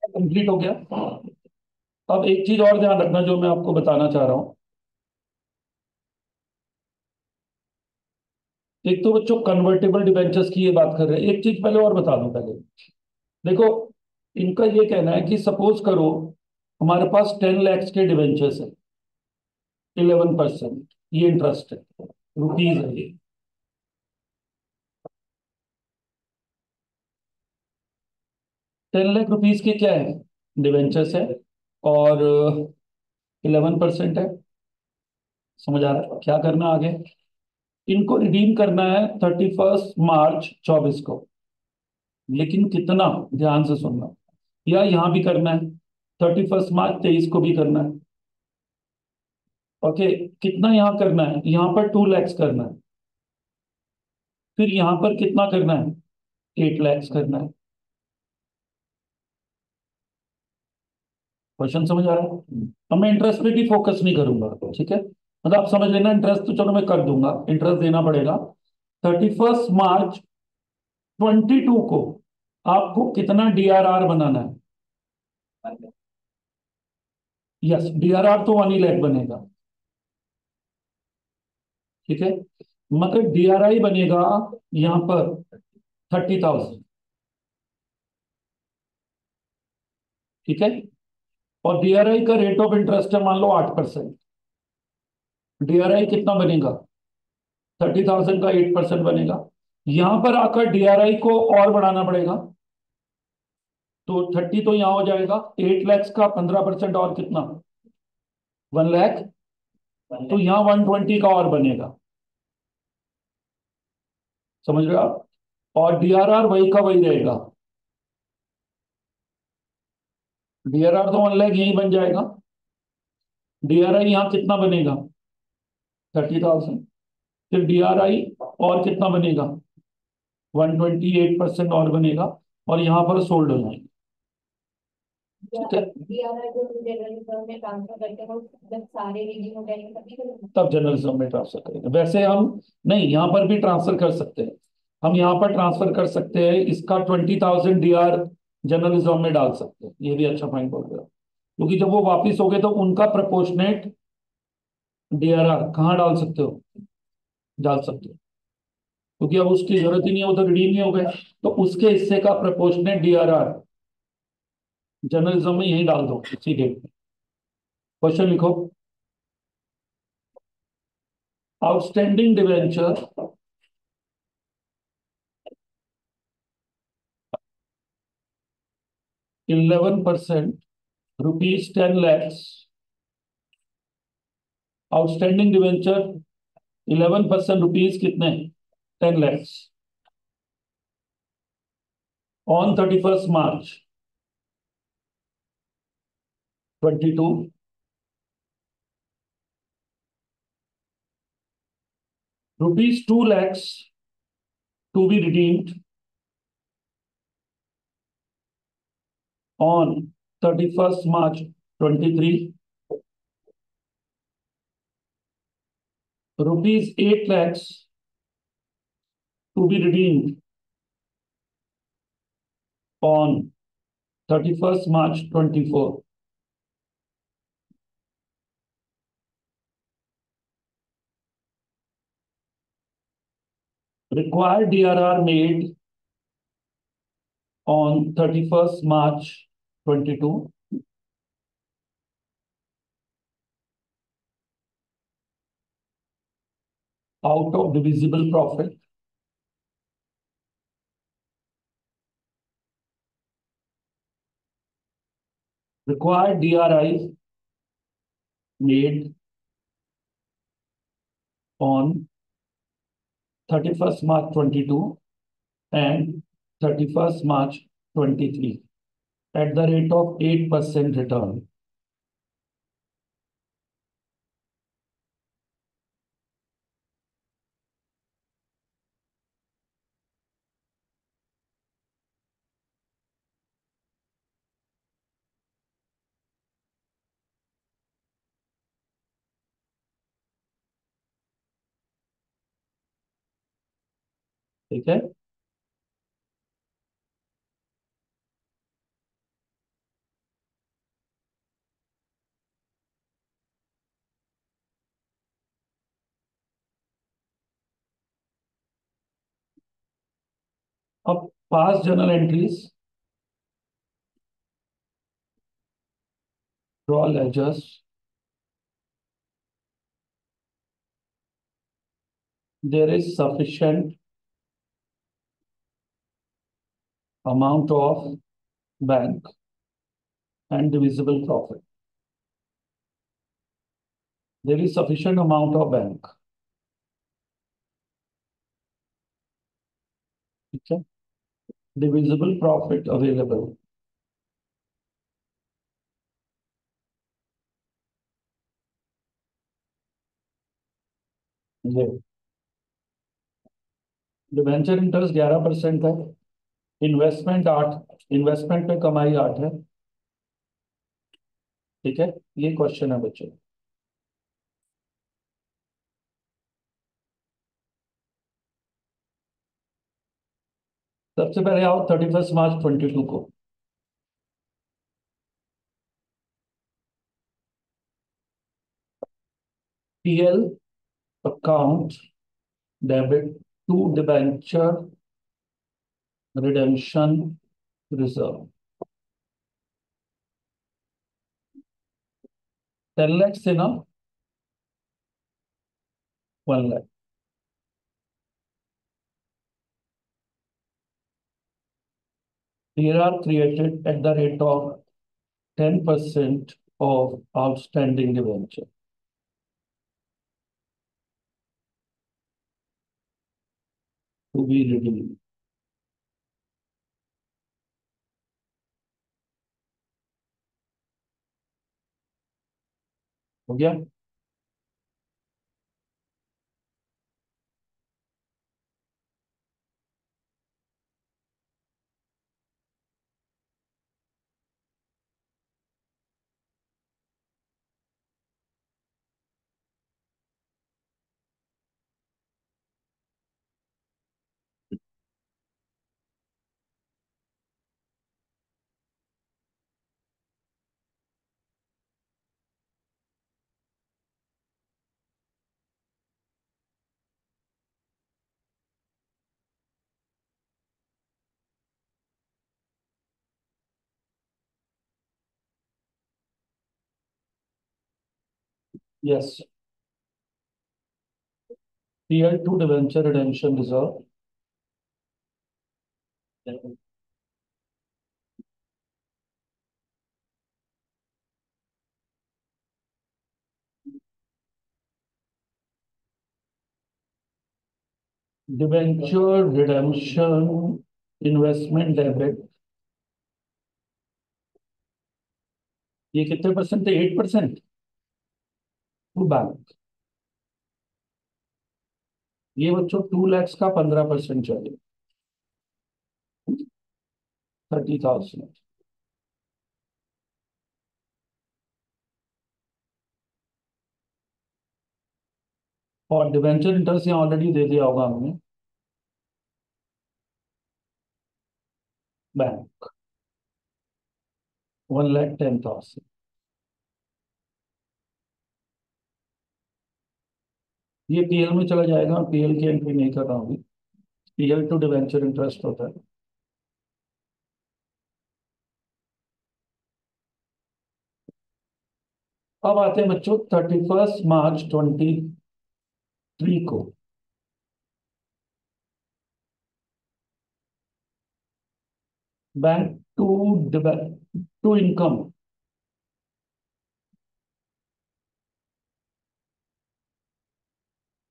Complete हो गया। अब एक चीज और ध्यान रखना जो मैं आपको बताना चाह रहा हूँ। एक तो बच्चों कन्वर्टेबल डिबेंचर्स की ये बात कर रहे हैं, एक चीज पहले और बता दूं पहले। देखो, इनका ये कहना है कि सपोज करो हमारे पास 10 लाख के डिबेंचर्स है, 11%, ये इंटरेस्ट है, रुपीज है ये। 10 लाख रुपीज के क्या है, डिबेंचर्स है, और 11% है। समझ आ रहा है क्या करना है आगे? इनको रिडीम करना है 31 मार्च 2024 को। लेकिन कितना, ध्यान से सुनना, या यहां भी करना है 31 मार्च 2023 को भी करना है। ओके, कितना यहां करना है, यहां पर 2 लैक्स करना है। फिर यहां पर कितना करना है, 8 लैक्स करना है। क्वेश्चन समझ आ रहा है? अब मैं इंटरेस्ट रेट ही फोकस नहीं करूंगा, ठीक है? मतलब आप समझ लेना, इंटरेस्ट तो चलो मैं कर दूंगा, इंटरेस्ट देना पड़ेगा। 31 मार्च 2022 को आपको कितना डीआरआर बनाना है? यस, डीआरआर तो 1 ही लाख बनेगा, ठीक है? मगर डीआरआई बनेगा यहां पर 30,000, ठीक है? और डीआरआई का रेट ऑफ इंटरेस्ट है मान लो 8%। डीआरआई कितना बनेगा, 30,000 का 8% बनेगा। यहां पर आकर डीआरआई को और बढ़ाना पड़ेगा। तो 30 तो यहां हो जाएगा, 8 लैक्स का 15% और कितना, 1 लाख। तो यहाँ 120 का और बनेगा। समझ रहे हो आप? और डीआरआर वही का वही रहेगा। डीआरआर तो 1 लाख यही बन जाएगा। डीआरआई यहाँ कितना बनेगा, 30,000। फिर डीआरआई और कितना बनेगा, 128% और बनेगा। और यहाँ पर सोल्ड हो जाएंगे, ठीक है? डीआरआई को जनरल रिजर्व में ट्रांसफर करके हम जब सारे रिडीम हो जाएंगे तभी करेंगे। तब जनरल रिजर्व में ट्रांसफर करेंगे। वैसे हम नहीं, यहाँ पर भी ट्रांसफर कर सकते हैं। हम यहाँ पर ट्रांसफर कर सकते हैं, इसका 20,000 डीआर जनरल रिजर्व में डाल सकते हैं। ये भी अच्छा पॉइंट बोल रहे हो, क्योंकि जब वो वापिस हो गए तो उनका प्रपोर्शनेट डीआरआर कहाँ डाल सकते हो, डाल सकते हो, क्योंकि अब उसकी जरूरत ही नहीं है, वो तो रिडीम ही हो गए। तो उसके हिस्से का प्रपोर्शनेट डीआरआर जर्नलिज्म में यही डाल दो इसी डेट में। क्वेश्चन लिखो। Outstanding debenture 11%, rupees 10 lakhs. Outstanding debenture 11%, rupees कितने, 10 lakhs, on 31 March 2022। Rupees 2 lakhs to be redeemed on 31 March 2023। Rupees 8 lakhs to be redeemed on 31 March 2024। Required DRR made on 31 March 2022 out of divisible profit. Required DRI made on 31 March 2022 and 31 March 2023 at the rate of 8% return. ठीक है? अब pass journal entries, draw ledgers, there is sufficient amount of bank and divisible profit. There is sufficient amount of bank. ठीक है, divisible profit available. ये debenture interest 11% है, investment 8, investment पे कमाई 8 है। ठीक है, ये क्वेश्चन है बच्चों। सबसे पहले आओ 31 मार्च 22 को। PL account debit to debenture redemption reserve 10 lakh से ना 1 lakh. Here are created at the rate of 10% of outstanding debenture to be redeemed. हो गया? Yes. Tier 2 debenture redemption reserve. Debenture redemption investment debit, ये कितने परसेंट थे? 8% टू बैंक। ये बच्चों 2 लाख का 15% चाहिए, 30,000। और डिवेंचर इंटरेस्ट यहाँ ऑलरेडी दे दिया होगा हमने, बैंक 1,10,000। ये पीएल में चला जाएगा, पीएल की एंट्री नहीं कर रहा हूँ। पीएल टू डिवेंचर इंटरेस्ट होता है। अब आते हैं बच्चों 31 मार्च 23 को। Bank to income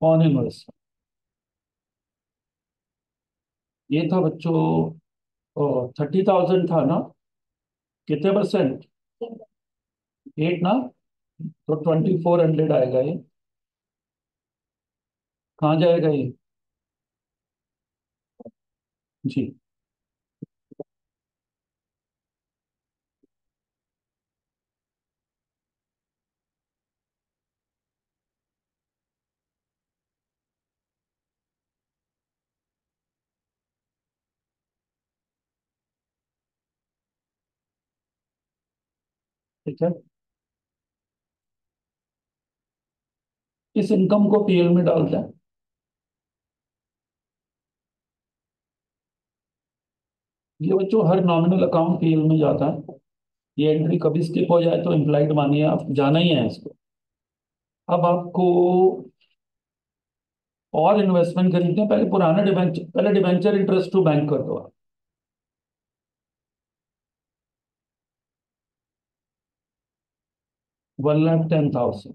on invest, ये था बच्चों 30,000 था ना, कितने परसेंट? 8 ना, तो 2,400 आएगा ये। कहाँ जाएगा ये? जी, ठीक है। इस इनकम को पीएल में डालते हैं। ये बच्चों हर नॉमिनल अकाउंट पीएल में जाता है। ये एंट्री कभी स्किप हो जाए तो इम्प्लाइड मानिए आप जाना ही है इसको। अब आपको और इन्वेस्टमेंट खरीदते हैं, पहले पुराना डिवेंचर, पहले डिवेंचर इंटरेस्ट टू बैंक कर दो आप। 1,10,000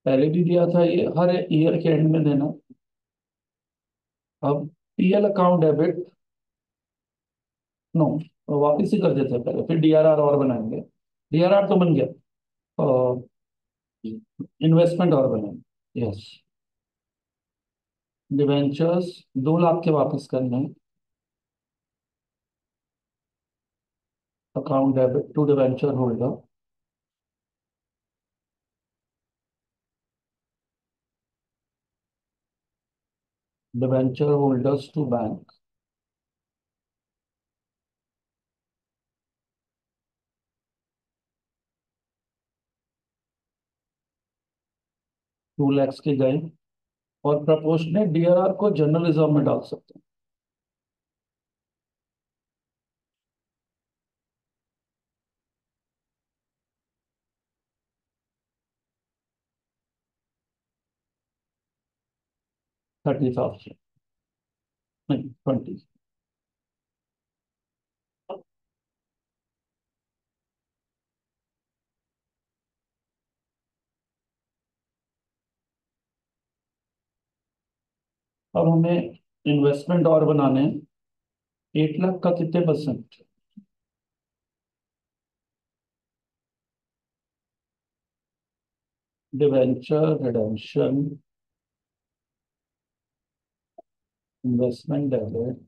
पहले भी दिया था, ये हर ईयर के एंड में देना। अब पीएल अकाउंट डेबिट, नो, वापिस ही कर देते हैं पहले, फिर डीआरआर और बनाएंगे। डीआरआर तो बन गया, इन्वेस्टमेंट और बनाएंगे, यस। डिवेंचर्स 2 लाख के वापस करने हैं। Account debit to debenture holder, debenture holders to bank, 2 lakh के गए। और प्रपोर्शनेट डीआरआर को जनरल रिजर्व में डाल सकते हैं। 30,000, नहीं 20। अब हमें इन्वेस्टमेंट और बनाने हैं। 8 लाख का कितने percent? Debenture redemption, investment debit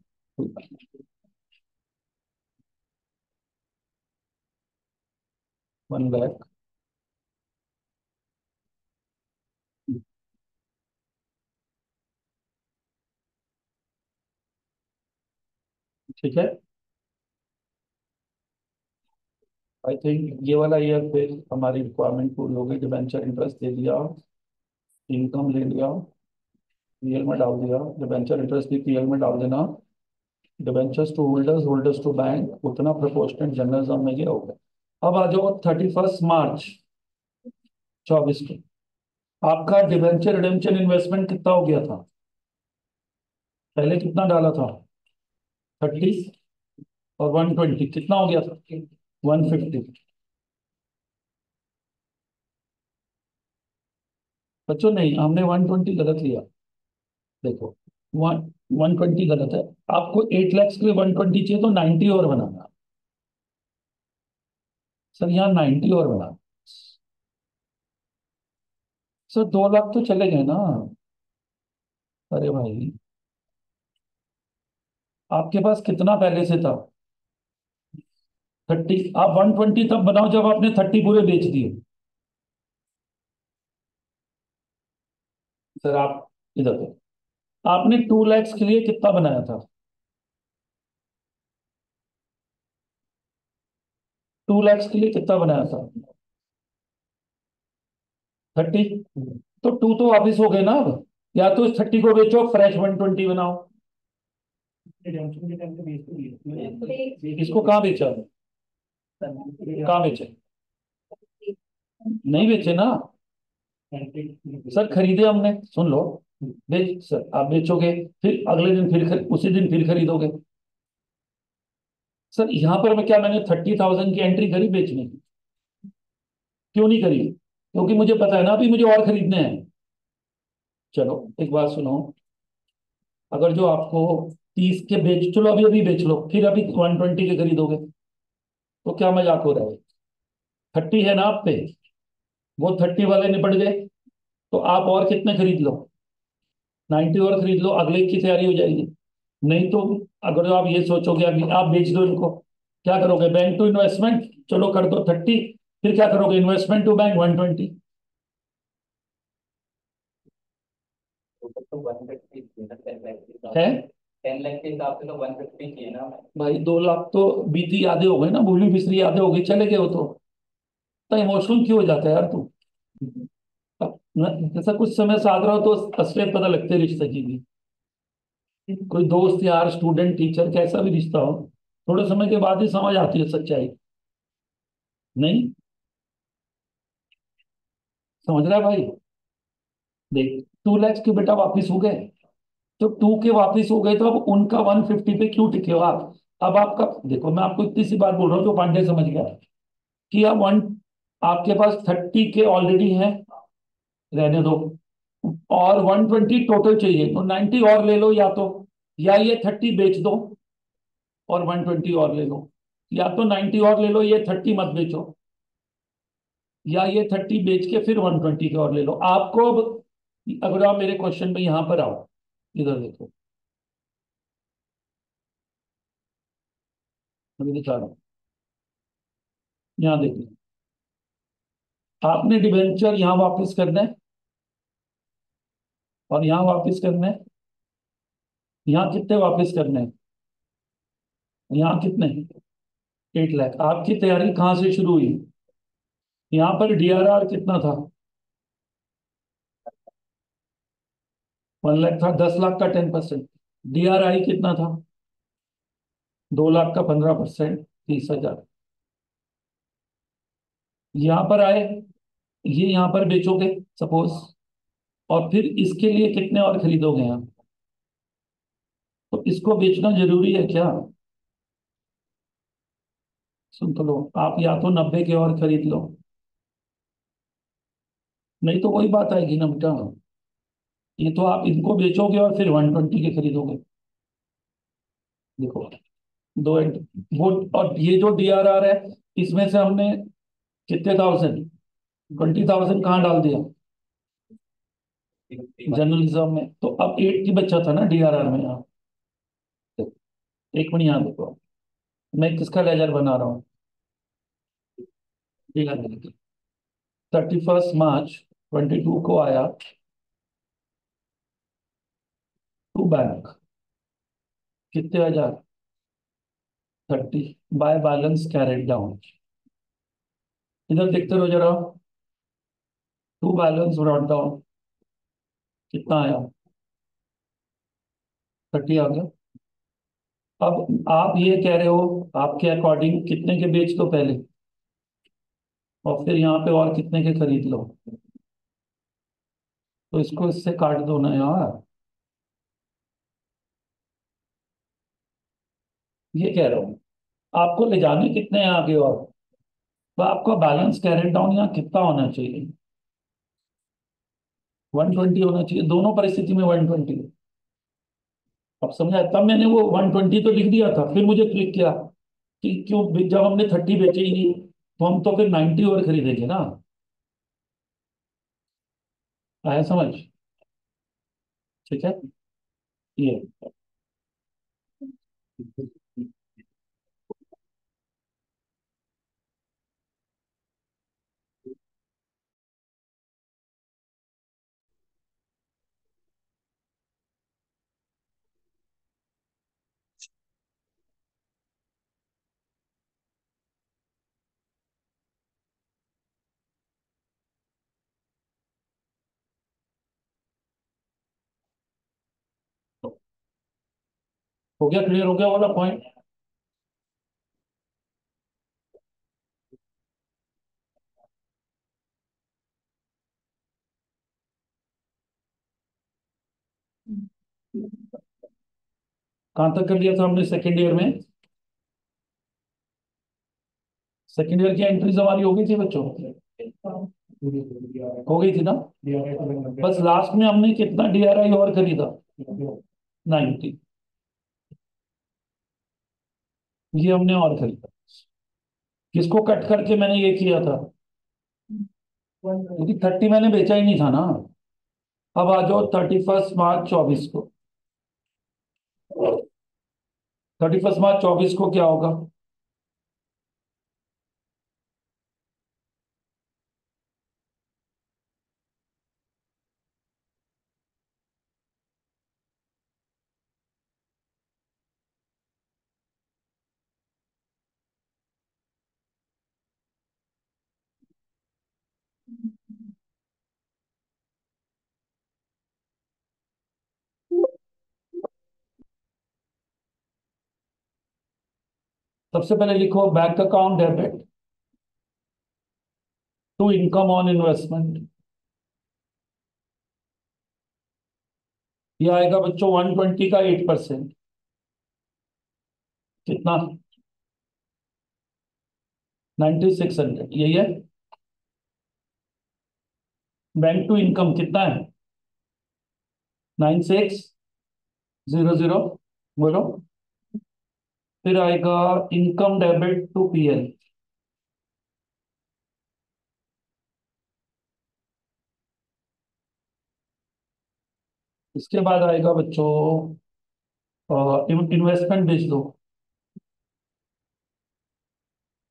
1 lakh. ठीक है, आई थिंक ये वाला ईयर फिर हमारी रिक्वायरमेंट पूरी हो गई। डिवेंचर इंटरेस्ट दे दिया, इनकम ले लिया, पीएल में डाल दिया, डिवेंचर इंटरेस्ट भी पीएल में डाल देना। Debentures to holders, holders to bank, उतना प्रोपोर्शनेट जर्नलिज्म में ये हो गया। अब आ जाओ 31 मार्च 24 को, आपका डिवेंचर रिडेम्पशन इन्वेस्टमेंट कितना हो गया था? पहले कितना डाला था? 30, और 120 कितना हो गया था? 150। बच्चों नहीं, हमने 120 गलत लिया। देखो, 120 गलत है। आपको 8 लाख के लिए 120 चाहिए तो 90 और बनाना। सर यहाँ 90 और बनाना। सर 2 लाख तो चले गए ना। अरे भाई, आपके पास कितना पहले से था? 30। आप 120 तब बनाओ जब आपने 30 पूरे बेच दिए। सर आप इधर पे, आपने 2 लाख के लिए कितना बनाया था? 2 लाख के लिए कितना बनाया था? 30। तो टू तो वापिस हो गए ना अब। या तो इस 30 को बेचो, फ्रेश 120 बनाओ। इसको कहाँ बेचा? कहाँ बेचे? नहीं बेचे ना। सर खरीदे हमने, सुन लो। बेच सर, आप बेचोगे, फिर अगले दिन फिर उसी दिन फिर खरीदोगे। सर यहाँ पर मैं क्या, मैंने 30,000 की एंट्री करी बेचने की? क्यों नहीं करी? क्योंकि मुझे पता है ना अभी मुझे और खरीदने हैं। चलो एक बात सुनो, अगर जो आपको 30 के बेच, चलो अभी अभी बेच लो, फिर अभी 120 के खरीदोगे तो क्या मजाक हो रहा है? 30 है ना आप पे, वो 30 वाले निपट गए, तो आप और कितने खरीद लो? 90 और खरीद लो, अगले की तैयारी हो जाएगी। नहीं तो अगर आप ये सोचोगे अभी आप बेच दो इनको, क्या करोगे? बैंक टू इन्वेस्टमेंट, चलो कर दो 30, फिर क्या करोगे? Investment to bank 120। तो 150 है 10 लाख के हिसाब से तो 150 की है ना। भाई, 2 लाख तो बीती यादें हो गई ना, भूली बिसरी यादें हो गई, चले गए हो तो इमोशनल क्यों हो जाता है यार तू? जैसा कुछ समय साथ रहो तो असलियत पता लगती है रिश्ते की भी। कोई दोस्त यार, स्टूडेंट टीचर, कैसा भी रिश्ता हो, थोड़े समय के बाद ही समझ आती है सच्चाई। नहीं समझ रहा है भाई? देख, 2 लाख के बेटा वापिस हो गए, तो 2 के वापिस हो गए, तो अब उनका 150 पे क्यों टिके हो आप? अब आपका देखो, मैं आपको इतनी सी बात बोल रहा हूँ जो पांडे समझ गया, कि अब वन आपके पास 30 के ऑलरेडी हैं, रहने दो, और 120 टोटल चाहिए, तो 90 और ले लो, या ये 30 बेच दो और 120 और ले लो, या तो 90 और ले लो, ये 30 मत बेचो, या ये 30 बेच के फिर 120 के और ले लो। आपको अब, अगर आप मेरे क्वेश्चन में यहां पर आओ, इधर देखो, मैं दिखा रहा हूँ, यहाँ देखिए, आपने डिबेंचर यहाँ वापस करना है, और यहाँ वापस करना है। यहाँ कितने वापस करने हैं? यहाँ कितने? 8 लाख। आपकी तैयारी कहाँ से शुरू हुई? यहाँ पर डीआरआर कितना था? 1 लाख था, 10 लाख का 10%। डीआरआई कितना था? 2 लाख का 15%, 30,000। यहाँ पर आए, ये यहाँ पर बेचोगे सपोज, और फिर इसके लिए कितने और खरीदोगे यहाँ? तो इसको बेचना जरूरी है क्या? सुन तो लो, आप या तो 90 के और खरीद लो, नहीं तो वही बात आएगी ना बेटा, ये तो आप इनको बेचोगे और फिर 120 के खरीदोगे। देखो, दो वो, और ये जो डीआरआर है, इसमें से हमने कितने थाउजेंड, 20,000 कहाँ डाल दिया? जर्नलिज्म में। तो अब 8 की बच्चा था ना डीआरआर में यहाँ। देखो, एक मिनट यहाँ देखो, मैं किसका लेजर बना रहा हूँ, 31 मार्च 22 को आया टू बैंक, कितने हजार? 30, बाय बैलेंस कैरेट डाउन। इधर देखते रहो जरा, टू बैलेंस ब्रॉट डाउन, कितना आया? 30 आ गया। अब आप ये कह रहे हो, आपके अकॉर्डिंग कितने के बेच दो पहले, और फिर यहाँ पे और कितने के खरीद लो, तो इसको इससे काट दो ना यार। ये कह रहा हूँ, आपको ले जाने कितने हैं आगे, और तो आपका बैलेंस कैरेट डाउन यहाँ कितना होना चाहिए? 120 होना चाहिए, दोनों परिस्थिति में 120। अब समझा? तब मैंने वो 120 तो लिख दिया था, फिर मुझे क्लिक किया कि क्यों, जब हमने 30 बेचे ही नहीं, तो हम तो फिर 90 और खरीदेंगे ना। आया समझ? ठीक है, ये हो गया, क्लियर हो गया वाला पॉइंट? कहाँ तक कर लिया था हमने सेकेंड ईयर में? सेकेंड ईयर की एंट्रीज हमारी हो गई थी बच्चों, हो गई थी ना? बस लास्ट में हमने कितना डीआरआई और खरीदा? 90। ये हमने और खरीदा, किसको कट करके मैंने ये किया था, क्योंकि 30 मैंने बेचा ही नहीं था ना। अब आ जाओ 31 मार्च 24 को, 31 मार्च 24 को क्या होगा? सबसे पहले लिखो bank account debit to income on investment. ये आएगा बच्चों 120 का 8%, कितना? 9600, यही है। बैंक टू इनकम कितना है? 9600। बोलो। फिर आएगा इनकम डेबिट टू पीएल। इसके बाद आएगा बच्चों इन्वेस्टमेंट बेच दो।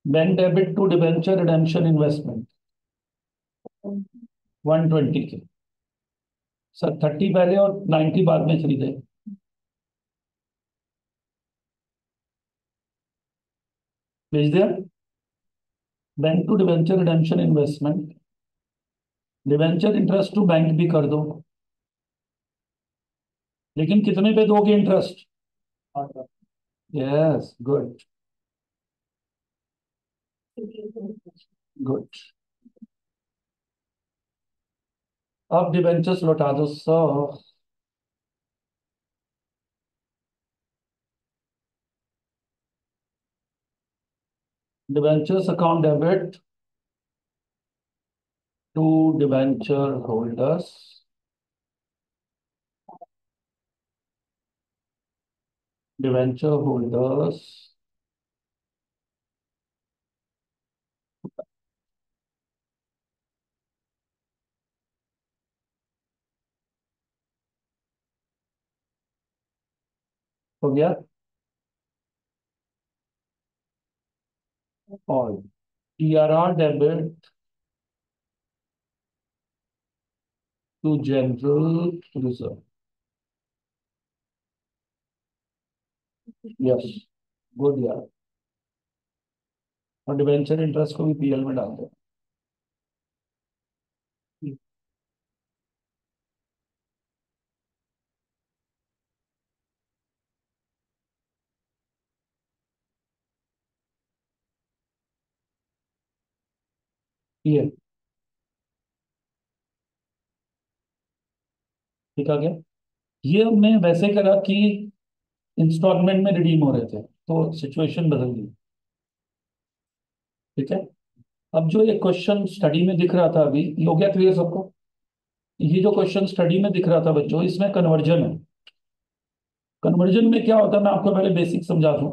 Bank debit to debenture redemption investment 120 के। सर 30 पहले और 90 बाद में खरीदे। भेज दिया। Bank to debenture redemption investment, debenture interest to bank भी कर दो, लेकिन कितने पे दोगे इंटरेस्ट? Yes, good good. अब डिबेंचर्स लौटा दो sir. Debentures account debit to debenture holders, debenture holders हो गया। और TRR debit to general reserve. Yes, good यार। और डिबेंचर इंटरेस्ट को भी पीएल में डाल दो। ये ठीक आ गया। ये हमने वैसे करा कि इंस्टॉलमेंट में रिडीम हो रहे थे, तो सिचुएशन बदल गई। ठीक है। अब जो ये क्वेश्चन स्टडी में दिख रहा था अभी, ये हो गया क्लियर सबको? ये जो क्वेश्चन स्टडी में दिख रहा था बच्चों, इसमें कन्वर्जन है। कन्वर्जन में क्या होता है, मैं आपको पहले बेसिक समझा दूं।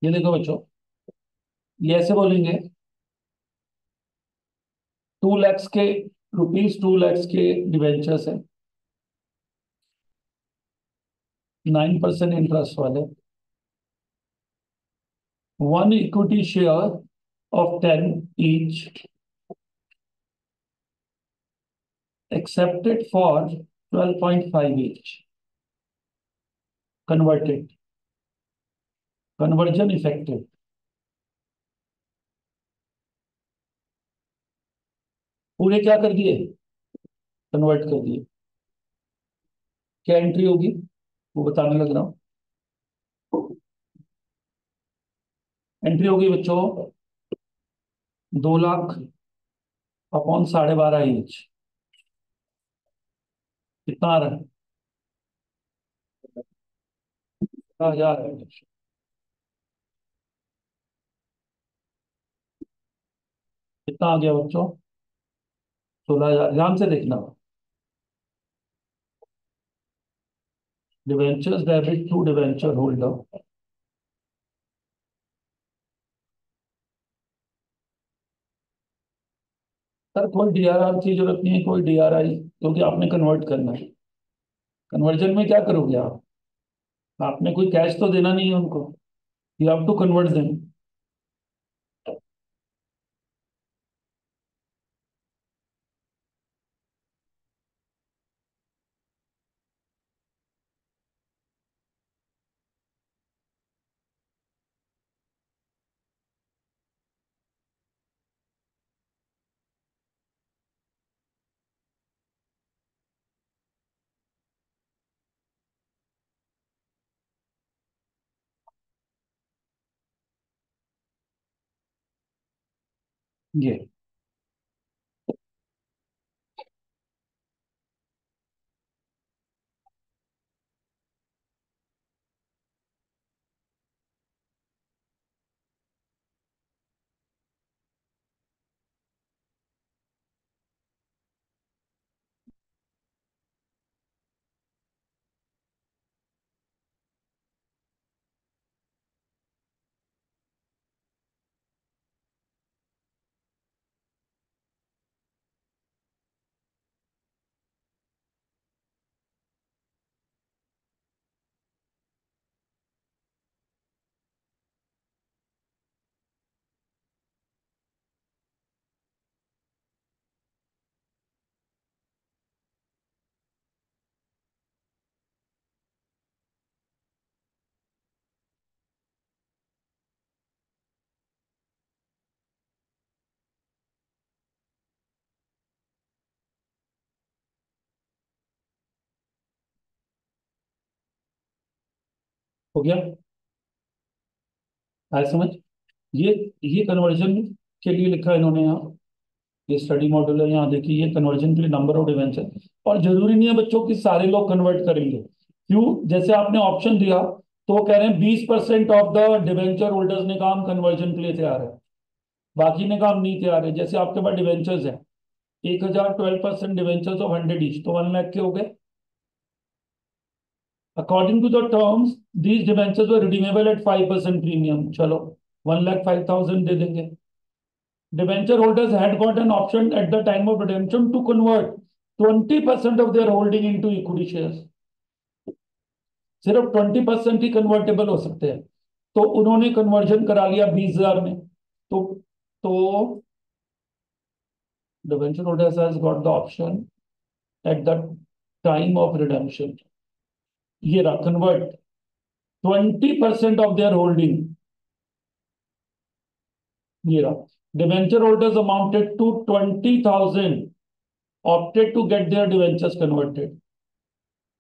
ये देखो बच्चों, ये ऐसे बोलेंगे 2 लाख के, ₹2 लाख के डिवेंचर्स है, 9% इंटरेस्ट वाले, 1 equity share of 10 each, accepted for 12.5 each, converted, conversion effective। पूरे क्या कर दिए? कन्वर्ट कर दिए। क्या एंट्री होगी वो बताने लग रहा हूं। एंट्री होगी बच्चों 2 लाख अपॉन 12.5 इंच। कितना आ रहा है? 1000 है। कितना आ गया बच्चों? 16,000। ध्यान से देखना। Debentures debit to debenture holder, sir कोई डीआरआर की जरूरत नहीं है, कोई डीआरआई, क्योंकि आपने कन्वर्ट करना है। कन्वर्जन में क्या करोगे आप? आपने कोई कैश तो देना नहीं है उनको, you have to convert them. ये हो गया। आया समझ? ये ये कन्वर्जन के लिए लिखा है इन्होंने यहाँ। ये स्टडी मॉड्यूल है, यहाँ देखिए, ये कन्वर्जन के लिए नंबर ऑफ डिवेंचर। और जरूरी नहीं है बच्चों कि सारे लोग कन्वर्ट करेंगे। क्यों? जैसे आपने ऑप्शन दिया तो वो कह रहे हैं 20% ऑफ द डिवेंचर होल्डर्स ने काम कन्वर्जन के लिए तैयार है, बाकी ने काम नहीं तैयार है। जैसे आपके पास डिवेंचर्स है 1,000, 12% डिवेंचर्स ऑफ 100 ईच, तो 1 लाख के हो गए। According to the terms these debentures were redeemable at 5% premium. चलो 1,05,000 दे देंगे। Debenture holders had got an option at the time of redemption to convert 20% of their holding into equity shares. सिर्फ 20% ही convertible हो सकते हैं, तो उन्होंने कन्वर्जन करा लिया 20,000 में। तो debenture holders has got the option at the time of redemption, ये रहा, कन्वर्ट 20% ऑफ देयर होल्डिंग, ये रहा। Debenture holders amounted to 20,000 opted to get their debentures converted।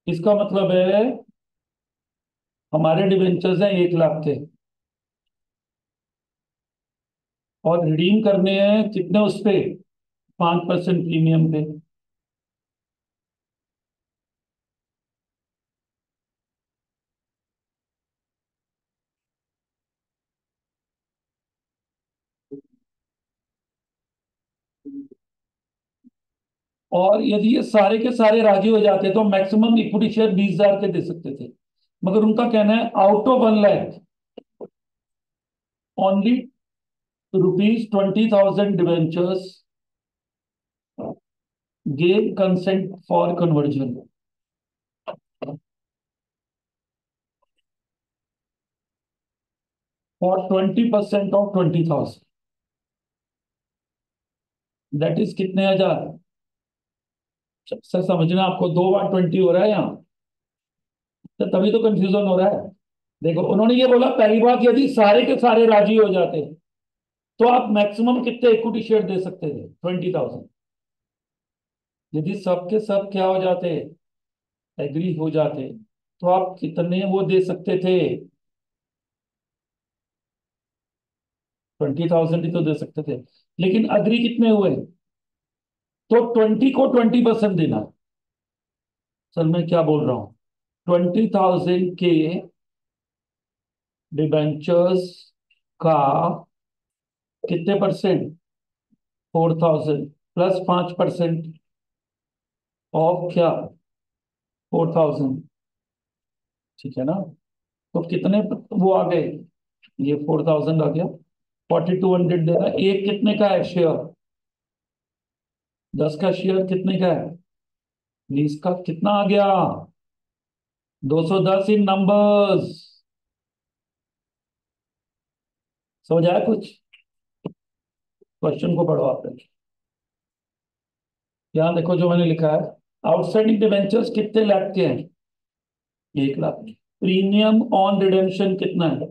इसका मतलब है हमारे डिवेंचर्स हैं 1 लाख के, और रिडीम करने हैं कितने उस पे? 5% प्रीमियम पे। और यदि ये सारे के सारे राजी हो जाते तो मैक्सिमम इक्विटी शेयर 20,000 के दे सकते थे, मगर उनका कहना है out of 1 lakh only ₹20,000 debentures gave consent for conversion for 20% of 20,000, that is कितने हजार? सर समझना, आपको 2 बार 20 हो रहा है यहाँ, तो तभी तो कंफ्यूजन हो रहा है। देखो उन्होंने ये बोला, पहली बात, यदि सारे के सारे राजी हो जाते तो आप मैक्सिमम कितने इक्विटी शेयर दे सकते थे? 20,000। यदि सब के सब क्या हो जाते, एग्री हो जाते, तो आप कितने वो दे सकते थे? 20,000 ही तो दे सकते थे। लेकिन अग्री कितने हुए? तो 20 को 20% देना है। सर मैं क्या बोल रहा हूं, 20,000 के डिबेंचर्स का कितने परसेंट? 4,000 प्लस 5% ऑफ क्या? 4,000, ठीक है ना? तो कितने वो आ गए? ये 4,000 आ गया, 4,200 देना। एक कितने का है शेयर? 10 का शेयर कितने का है? 20 का। कितना आ गया? 210 इन नंबर्स। समझ आया कुछ? क्वेश्चन को पढ़ो आप। यहां देखो जो मैंने लिखा है, आउटस्टैंडिंग डिवेंचर्स कितने लाख के हैं? 1 लाख। प्रीमियम ऑन रिडेम्पशन कितना है?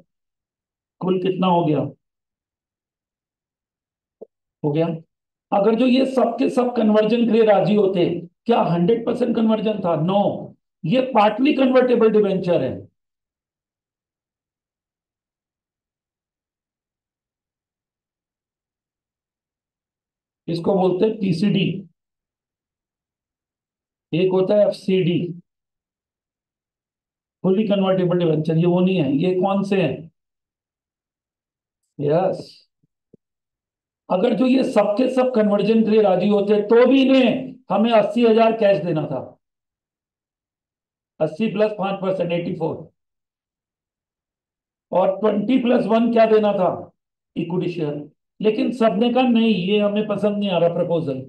कुल कितना हो गया? हो गया। अगर जो ये सब के सब कन्वर्जन के लिए राजी होते, क्या 100% कन्वर्जन था? नो, ये पार्टली कन्वर्टेबल डिवेंचर है। इसको बोलते हैं पीसीडी, एक होता है एफसीडी, फुल्ली कन्वर्टेबल डिवेंचर। ये वो नहीं है, ये कौन से हैं? यस। अगर जो ये सबके सब कन्वर्जन के लिए राजी होते तो भी इन्हें हमें 80,000 कैश देना था। 80 प्लस 5%, 84। और 20 प्लस 1 क्या देना था? Equity share. लेकिन सबने कहा नहीं, ये हमें पसंद नहीं आ रहा प्रपोजल।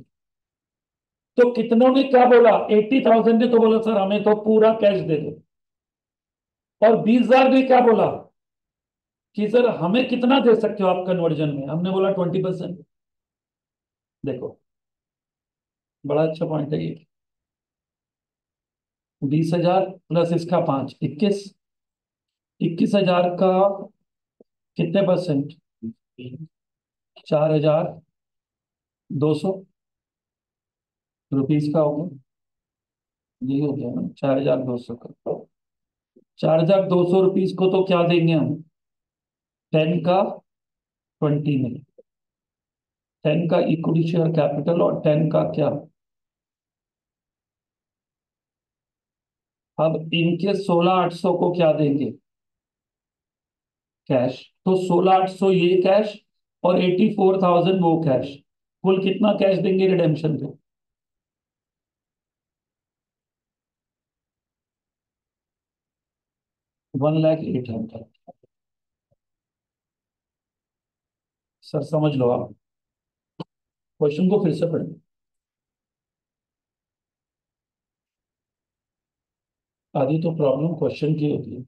तो कितनों ने क्या बोला? 80,000 ने तो बोला सर हमें तो पूरा कैश दे दो। और 20,000 ने क्या बोला कि सर हमें कितना दे सकते हो आप कन्वर्जन में? हमने बोला 20%। देखो, बड़ा अच्छा पॉइंट है ये। 20,000 प्लस इसका 5, 21। 21,000 का कितने परसेंट? 4,200 रुपीज का होगा। ये हो गया ना 4,200 का। 4,200 रुपीज को तो क्या देंगे हम? 10 का 20 में, 10 का इक्विटी शेयर कैपिटल और 10 का क्या? अब इनके 16,800 को क्या देंगे? कैश। तो 16,800 ये कैश और 84,000 वो कैश। कुल कितना कैश देंगे रिडेम्पशन पे? 1,08,000। सर समझ लो आप, क्वेश्चन को फिर से पढ़ें। आधी तो प्रॉब्लम क्वेश्चन की होती है।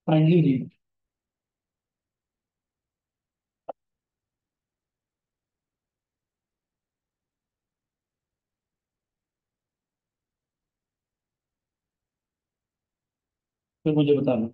Kindly read. फिर मुझे बताना।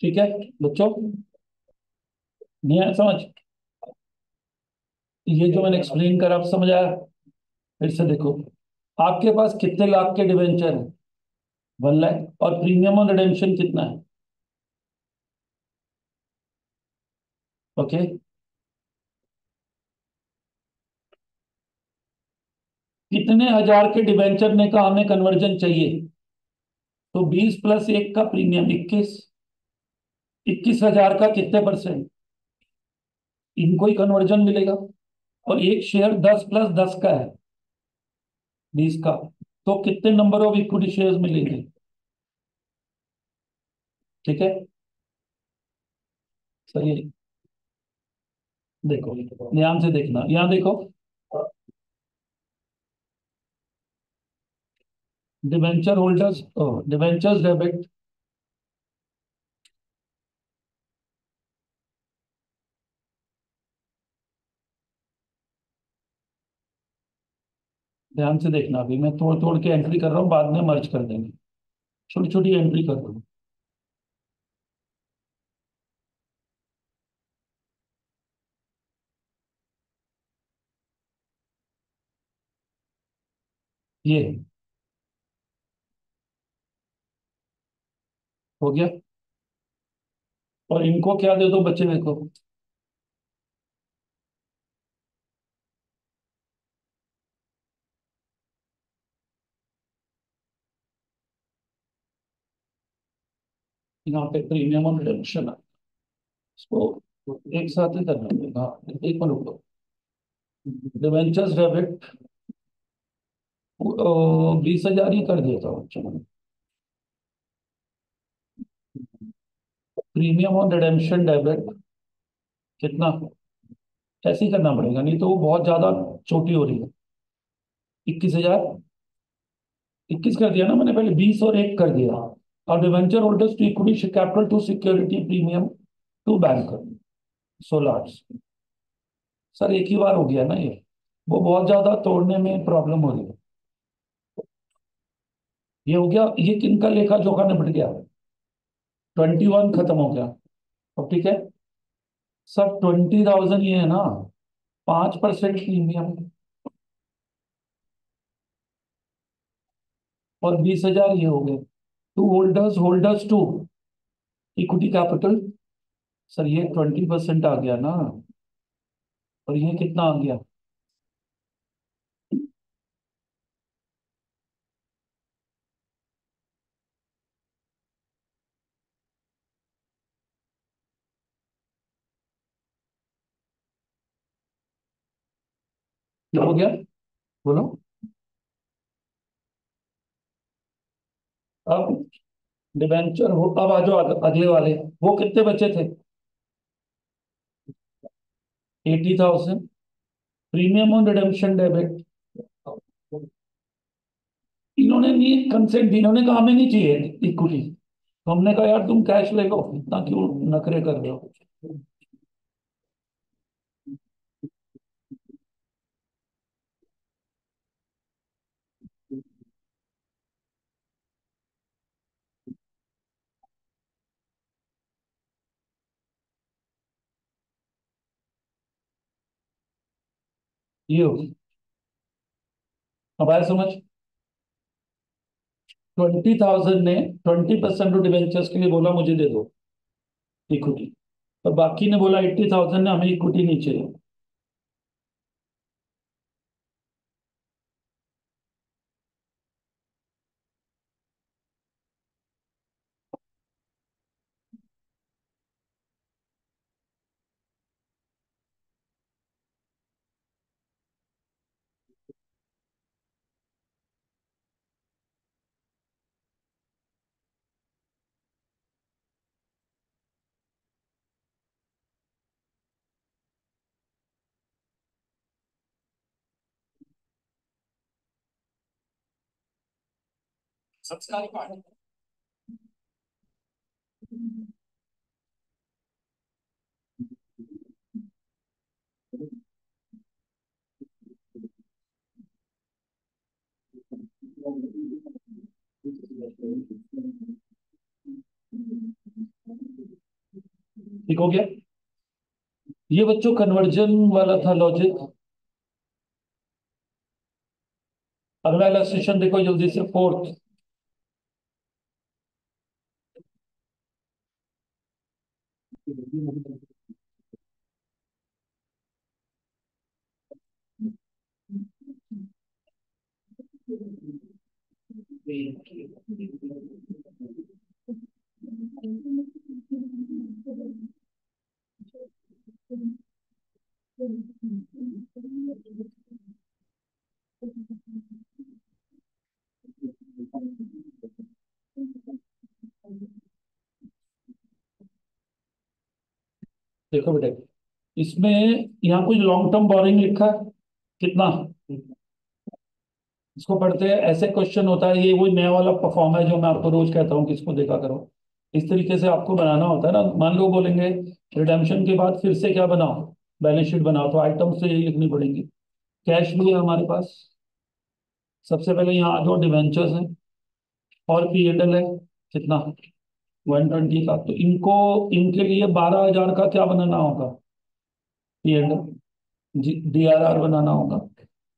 ठीक है बच्चों, नहीं आया समझ? ये जो मैंने एक्सप्लेन करा आप समझ आया? फिर से देखो, आपके पास कितने लाख के डिवेंचर है? 1 लाख। और प्रीमियम ऑन रिडेम्पशन कितना है? ओके। कितने हजार के डिवेंचर ने कहा हमें कन्वर्जन चाहिए? तो 20 प्लस 1 का प्रीमियम 21। 21,000 का कितने परसेंट? इनको ही कन्वर्जन मिलेगा। और एक शेयर 10 प्लस 10 का है, 20 का। तो कितने नंबर ऑफ इक्विटी शेयर्स मिलेंगे? ठीक है सर, ये देखो, ध्यान से देखना, यहाँ देखो, डिवेंचर होल्डर्स, डिवेंचर्स डेबिट, ध्यान से देखना, अभी मैं तोड़ तोड़ के एंट्री कर रहा हूँ, बाद में मर्ज कर देंगे, छोटी छोटी एंट्री कर रहा हूँ। ये हो गया, और इनको क्या दे दो बच्चे देखो, यहाँ पे प्रीमियम और रिडम्पशन है, इसको एक साथ ही करना पड़ेगा। हाँ, एक मिनट रुको, डिवेंचर्स डेबिट 20,000 ही कर दिया था बच्चों ने। प्रीमियम और रिडेम्पशन डेबिट कितना, ऐसे ही करना पड़ेगा, नहीं तो वो बहुत ज्यादा छोटी हो रही है। 21,000, 21 कर दिया ना मैंने, पहले 20 और 1 कर दिया। और debenture holders to equity capital to security premium to bank 16। Sir एक ही बार हो गया ना ये, वो बहुत ज्यादा तोड़ने में प्रॉब्लम हो रही है। ये हो गया, ये किनका लेखा जोखा निपट गया, 21 खत्म हो गया। अब ठीक है सर, 20,000 ये है ना, 5% प्रीमियम, और 20,000 ये हो गए। To holders, holders to equity capital, sir ये 20% आ गया ना, और ये कितना आ गया, क्या हो गया, बोलो। अब डिवेंचर हो, अब आ जाओ अगले वाले, वो कितने बचे थे, 80,000, प्रीमियम ऑन रिडेम्पशन डेबिट, इन्होंने नहीं कंसेंट दी, इन्होंने कहा हमें नहीं चाहिए इक्विटी, तो हमने कहा यार तुम कैश ले लो, इतना क्यों नखरे कर रहे हो। ये हो, अब आया समझ। 20,000 ने 20% टू डिवेंचर्स के लिए बोला मुझे दे दो इक्विटी, और बाकी ने बोला 80,000 ने हमें इक्विटी नहीं चाहिए। ठीक हो गया, ये बच्चों कन्वर्जन वाला था लॉजिक। अगला इलस्ट्रेशन देखो जल्दी से, फोर्थ। देखो बेटे, इसमें यहाँ कुछ लॉन्ग टर्म बोरिंग लिखा है कितना, इसको पढ़ते हैं। ऐसे क्वेश्चन होता है, ये वही नया वाला परफॉर्म है जो मैं आपको रोज कहता हूँ कि इसको देखा करो। इस तरीके से आपको बनाना होता है ना। मान लो बोलेंगे रिडेम्पशन के बाद फिर से क्या बनाओ, बैलेंस शीट बनाओ, तो आइटम से यही लिखनी पड़ेगी। कैश भी है हमारे पास, सबसे पहले यहाँ जो डिवेंचर्स हैं और पीएडएल है कितना, 120 का। तो इनको, इनके लिए 12,000 का क्या बनाना होगा, पीएडएल डीआरआर बनाना होगा।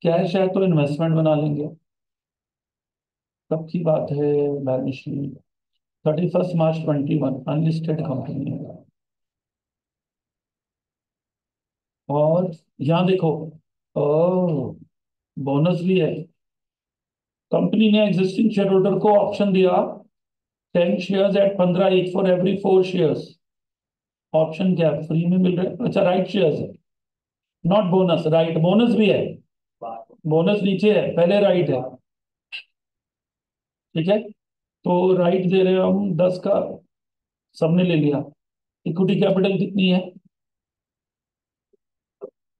कैश है तो इन्वेस्टमेंट बना लेंगे। कब की बात है, बैलेंस शीट 31 मार्च 2021, अनलिस्टेड कंपनी है। और यहाँ देखो, ओ बोनस भी है। कंपनी ने एग्जिस्टिंग शेयर होल्डर को ऑप्शन दिया 10 shares at 15 each for every 4 shares. Option क्या है, फ्री में मिल रहे हैं। अच्छा, राइट शेयर्स है, नॉट बोनस, राइट। बोनस भी है, बोनस नीचे है, पहले राइट है। ठीक है, तो राइट दे रहे हैं हम 10 का, सबने ले लिया। इक्विटी कैपिटल कितनी है,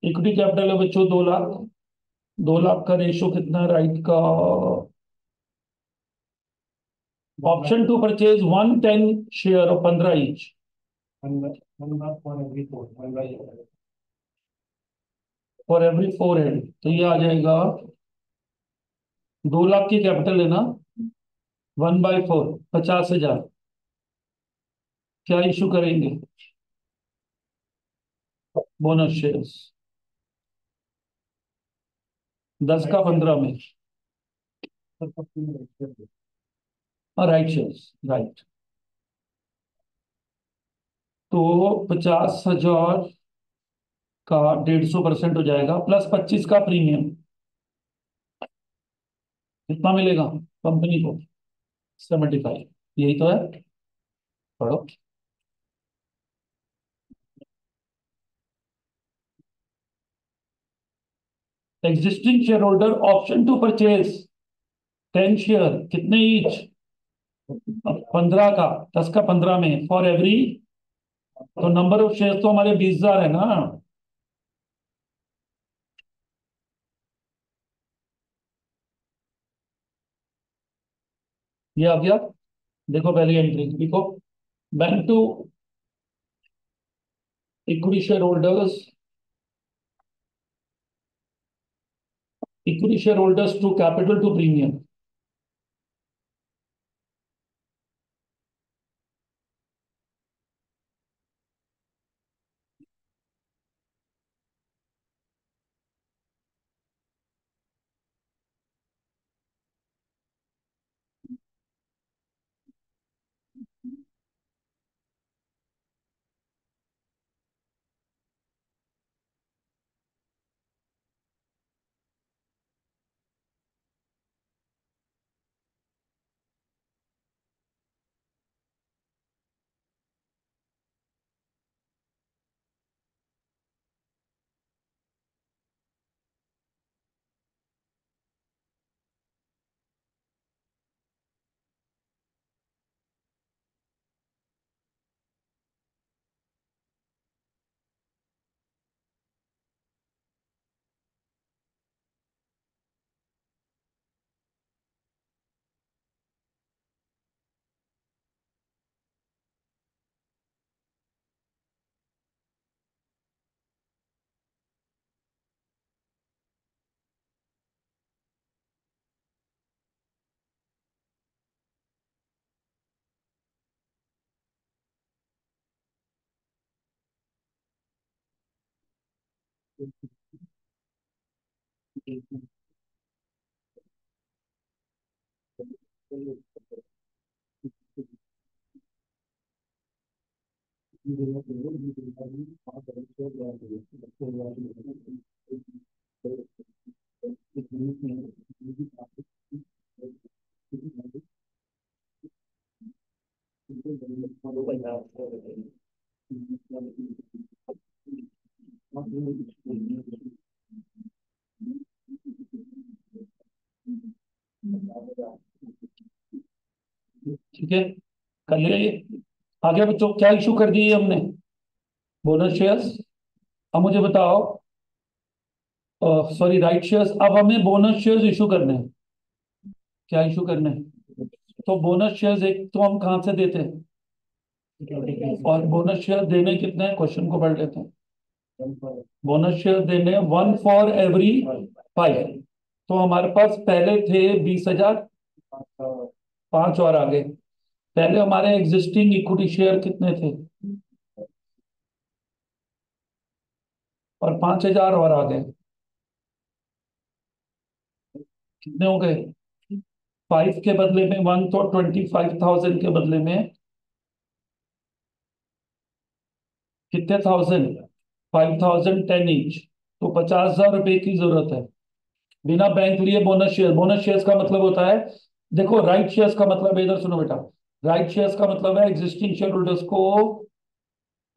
इक्विटी कैपिटल है बच्चों 2 लाख। 2 लाख का रेशो कितना है राइट का, ऑप्शन टू परचेज 110 शेयर और 15 ईच फॉर एवरी 4 हेड। तो ये आ जाएगा 2 लाख की कैपिटल है ना, 1/4 50,000। क्या इशू करेंगे, बोनस शेयर्स 10 का 15 में। Right shares, right. तो 50,000 का 150% हो जाएगा, प्लस 25 का प्रीमियम। कितना मिलेगा कंपनी को, 75। यही तो है, पढ़ो। Existing share holder option to purchase 10 share, कितने ईच, 15 का, 10 का 15 में, फॉर एवरी। तो नंबर ऑफ शेयर तो हमारे 20,000 है ना। ये आ गया। देखो पहली एंट्री देखो, bank to equity share holders, equity share holders to capital to premium. ठीक है, कर लिया ये। आगे बच्चों क्या इशू कर दिए हमने? Bonus shares. अब मुझे बताओ, सॉरी राइट शेयर्स, अब हमें बोनस शेयर्स इशू करने हैं। क्या इशू करने हैं? तो बोनस शेयर्स एक तो हम कहाँ से देते हैं, और बोनस शेयर देने कितने हैं, क्वेश्चन को पढ़ लेते हैं। बोनस शेयर देने 1 for every 5। तो हमारे पास पहले थे 20,000, 5 और आ गए। पहले हमारे एग्जिस्टिंग इक्विटी शेयर कितने थे, और 5,000 और आ गए। कितने हो गए? 5 के बदले में 1, तो 25,000 के बदले में कितने थाउजेंड? 5,000, 10 ईच, तो 50,000 रुपए की जरूरत है। बिना बैंक लिए बोनस शेयर। बोनस शेयर्स का मतलब होता है, देखो राइट शेयर्स का मतलब है, इधर सुनो बेटा, राइट शेयर्स का मतलब है एग्जिस्टिंग शेयर होल्डर्स को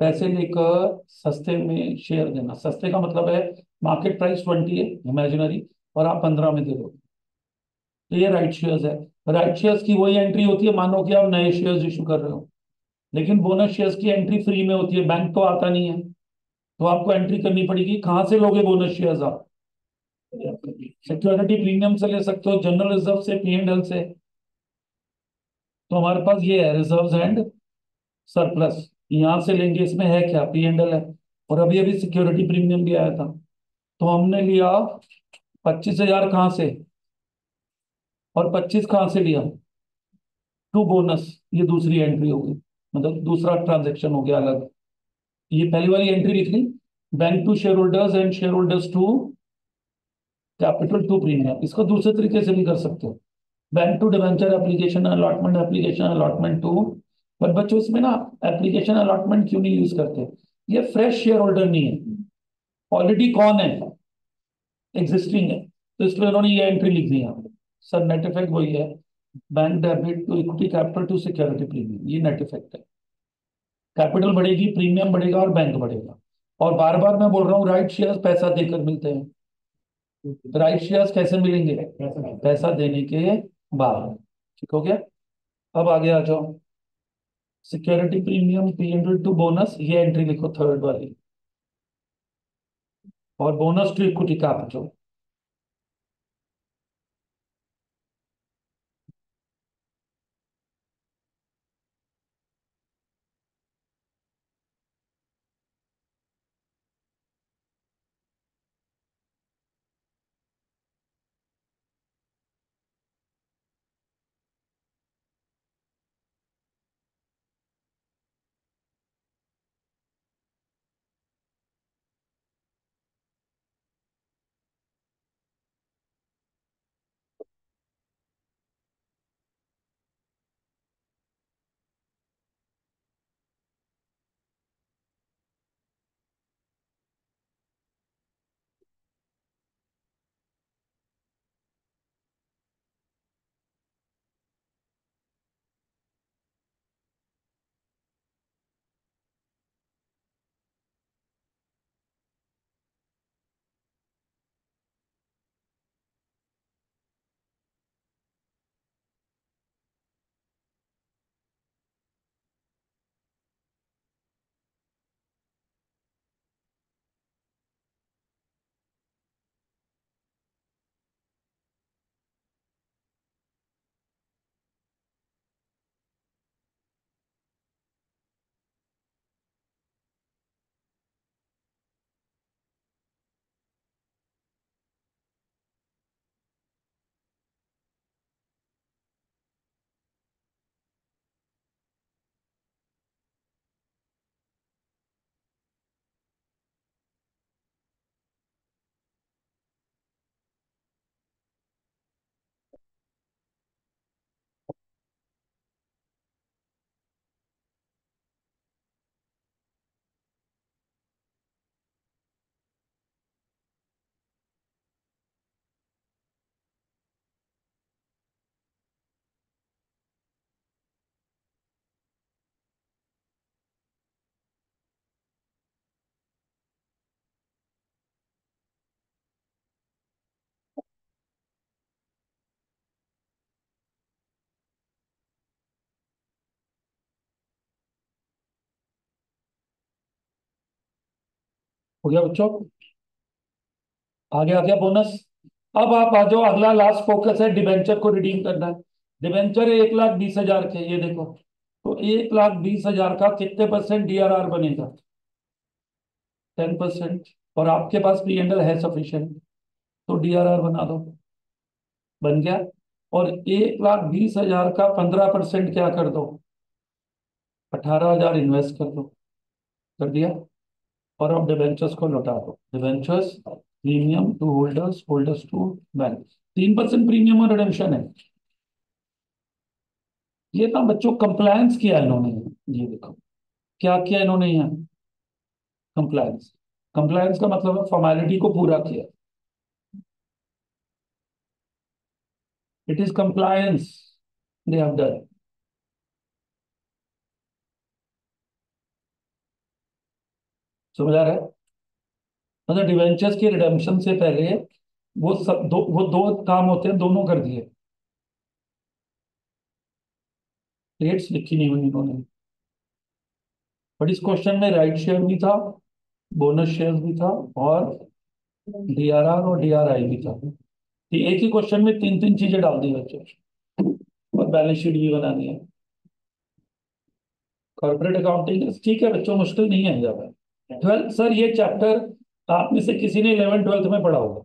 पैसे लेकर सस्ते में शेयर देना। सस्ते का मतलब है मार्केट प्राइस 20 है इमेजिनरी, और आप 15 में दे दो, तो ये राइट शेयर्स है। राइट शेयर्स की वही एंट्री होती है, मानो कि आप नए शेयर्स इशू कर रहे हो। लेकिन बोनस शेयर्स की एंट्री फ्री में होती है, बैंक तो आता नहीं है, तो आपको एंट्री करनी पड़ेगी। कहाँ से लोगे बोनस शेयर्स आप? सिक्योरिटी प्रीमियम से ले सकते हो, जनरल रिजर्व से, P&L से। तो हमारे पास ये है रिजर्व्स एंड सरप्लस, यहां से लेंगे। इसमें है क्या, P&L है, और अभी अभी सिक्योरिटी प्रीमियम भी आया था। तो हमने लिया 25,000 कहाँ से, और 25 कहाँ से लिया, टू बोनस। ये दूसरी एंट्री होगी, मतलब दूसरा ट्रांजेक्शन हो गया अलग। ये पहली वाली एंट्री लिख ली, bank to share holders and share holders to capital to premium. इसको दूसरे तरीके से भी कर सकते हो, bank to debenture application allotment, application allotment to. पर बच्चों इसमें ना एप्लीकेशन अलॉटमेंट क्यों नहीं यूज करते? ये फ्रेश शेयर होल्डर नहीं है, ऑलरेडी कौन है, एग्जिस्टिंग है, तो इसलिए उन्होंने ये एंट्री लिख दी यहाँ पे। सर नेट इफेक्ट वही है, bank debit to equity capital to security premium, ये नेट इफेक्ट है। कैपिटल बढ़ेगी, प्रीमियम बढ़ेगा, और बैंक बढ़ेगा। और बार बार मैं बोल रहा हूँ राइट शेयर्स पैसा देकर मिलते हैं। राइट शेयर्स कैसे मिलेंगे, पैसा देने के बाद। ठीक हो गया? अब आगे आ जाओ, security premium, P&L to bonus, ये एंट्री लिखो थर्ड वाली, और बोनस टू इक्विटी कैपिटल। हो गया बच्चों? आ गया बोनस। अब आप आ जाओ, अगला लास्ट फोकस है डिबेंचर को रिडीम करना है। डिबेंचर है 1,20,000 के, ये देखो। तो 1,20,000 का कितने परसेंट डीआरआर बनेगा? 10%। और आपके पास पी एंडल है सफिशिएंट, तो डीआरआर बना दो, बन गया। और 1,20,000 का 15% क्या कर दो? 18,000 इन्वेस्ट कर दो, कर दिया। और अब डिबेंचर्स को लौटा दो। Debentures premium to holders, holders to bank. 3% premium और रिडेम्पशन है। ये ना बच्चों कंप्लायंस किया इन्होंने। ये देखो क्या किया इन्होंने यहाँ, कंप्लायंस। कंप्लायंस का मतलब है फॉर्मेलिटी को पूरा किया। It is compliance they have done. समझ आ रहा है? मतलब डिवेंचर्स के रिडेम्पशन से पहले वो दो काम होते हैं, दोनों कर दिए। डेट्स लिखी नहीं हुई इन्होंने, बट इस क्वेश्चन में राइट शेयर भी था, बोनस शेयर भी था, और डीआरआर और डीआरआई भी था। तो एक ही क्वेश्चन में तीन तीन चीजें डाल दी बच्चों, और बैलेंस शीट भी बनानी है। कॉर्पोरेट अकाउंटिंग ठीक है बच्चों, मुश्किल नहीं है ज्यादा। 12th सर, ये चैप्टर आप में से किसी ने 11th 12th में पढ़ा होगा।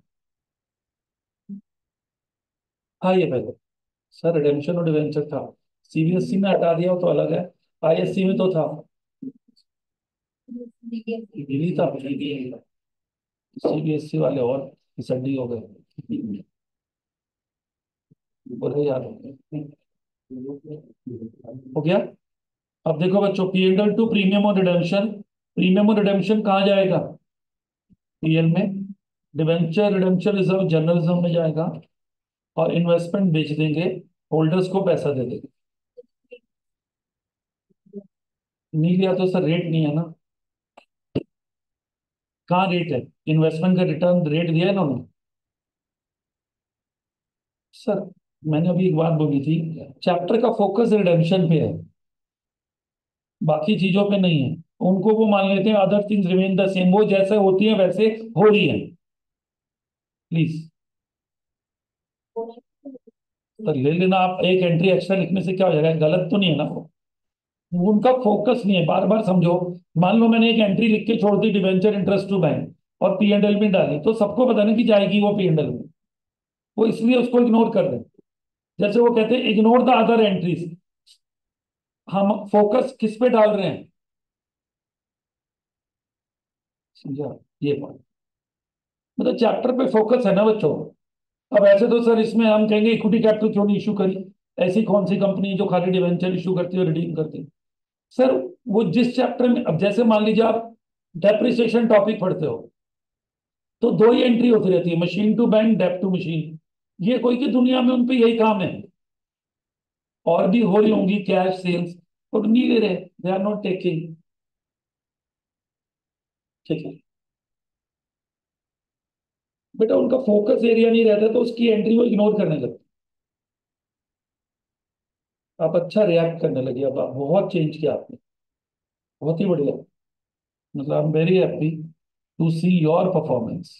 हाँ ये पहले सर रिडेम्पशन और डिवेंचर था। सीबीएसई में हटा दिया हो तो अलग है, आईएससी में तो था। दिल्ली था, सीबीएसई वाले और सड्डी हो गए। बोले यार, हो गया। अब देखो बच्चों, पीएल टू प्रीमियम और रिडेम्पशन। प्रीमियम और रिडेम्पशन कहाँ जाएगा? पीएल में। डिवेंचर रिडेम्पशन रिजर्व जर्नलिज्म में जाएगा। और इन्वेस्टमेंट बेच देंगे, होल्डर्स को पैसा दे देंगे। नहीं लिया तो सर रेट नहीं है ना। कहाँ रेट है? इन्वेस्टमेंट का रिटर्न रेट दिया है इन्होंने सर। मैंने अभी एक बात बोली थी, चैप्टर का फोकस रिडेम्पशन पे है, बाकी चीजों पे नहीं है। उनको वो मान लेते हैं other things remain the same, वो जैसे होती है वैसे हो रही है। प्लीज सर ले लेना, आप एक एंट्री एक्स्ट्रा लिखने से क्या हो जाएगा, गलत तो नहीं है ना वो। उनका फोकस नहीं है, बार बार समझो। मान लो मैंने एक एंट्री लिख के छोड़ दी, डिवेंचर इंटरेस्ट टू बैंक, और पी एंड एल में डाली, तो सबको पता नहीं कि जाएगी वो पी एंड एल में। वो इसलिए उसको इग्नोर कर रहे हैं। जैसे वो कहते हैं इग्नोर द अदर एंट्रीज, हम फोकस किस पे डाल रहे हैं? समझा ये पॉइंट? मतलब चैप्टर पे फोकस है ना बच्चों। अब ऐसे तो सर इसमें हम कहेंगे इक्विटी कैपिटल क्यों नहीं इशू करी, ऐसी कौन सी कंपनी है जो खाली डिवेंचर इशू करती है और रिडीम करती है? सर वो जिस चैप्टर में, अब जैसे मान लीजिए आप डेप्रिसिएशन टॉपिक पढ़ते हो, तो दो ही एंट्री होती रहती है, machine to bank, dep to machine. ये कोई की दुनिया में उन पे यही काम है। और भी हो रही होंगी कैश सेल्स, और नहीं ले रहे, दे आर नॉट टेकिंग। ठीक है बेटा, उनका फोकस एरिया नहीं रहता तो उसकी एंट्री वो इग्नोर करने लगते। आप अच्छा रिएक्ट करने लगे, अब आप बहुत चेंज किया आपने, बहुत ही बढ़िया। मतलब I am very happy to see your performance.